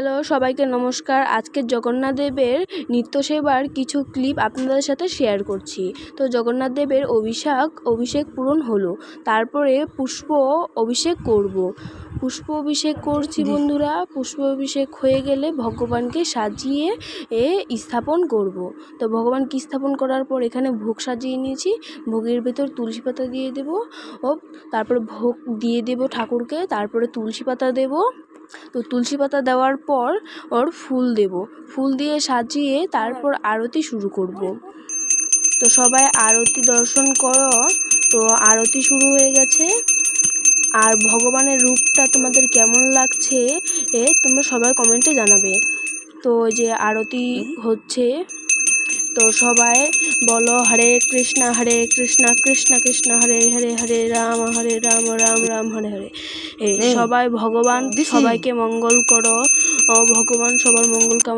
Hello, সবাইকে নমস্কার। আজকে জগন্নাথ দেবের নিত্য সেবার কিছু ক্লিপ আপনাদের সাথে শেয়ার করছি। তো জগন্নাথ দেবের অভিষেক পূরণ হলো, তারপরে পুষ্প অভিষেক করব। পুষ্প অভিষেক করছি বন্ধুরা। পুষ্প অভিষেক হয়ে গেলে ভগবানকে সাজিয়ে স্থাপন করব। তো ভগবানকে স্থাপন করার পর এখানে ভোগ সাজিয়ে নিয়েছি। ভোগের ভেতর তুলসী পাতা দিয়ে দেব, তারপরে ভোগ দিয়ে দেব ঠাকুরকে, তারপরে তুলসী পাতা দেব। তো তুলসী পাতা দেওয়ার পর ফুল দেব, ফুল দিয়ে সাজিয়ে তারপর আরতি শুরু করব। তো সবাই আরতি দর্শন করো। তো আরতি শুরু হয়ে গেছে। আর ভগবানের রূপটা তোমাদের কেমন লাগছে তোমরা সবাই কমেন্টে জানাবে। তো যে আরতি হচ্ছে, তো সবাই বলো হরে কৃষ্ণা কৃষ্ণ কৃষ্ণ হরে হরে, হরে রাম রাম রাম হরে হরে। সবাই ভগবান সবাইকে মঙ্গল করো, ভগবান সবার মঙ্গল কামনা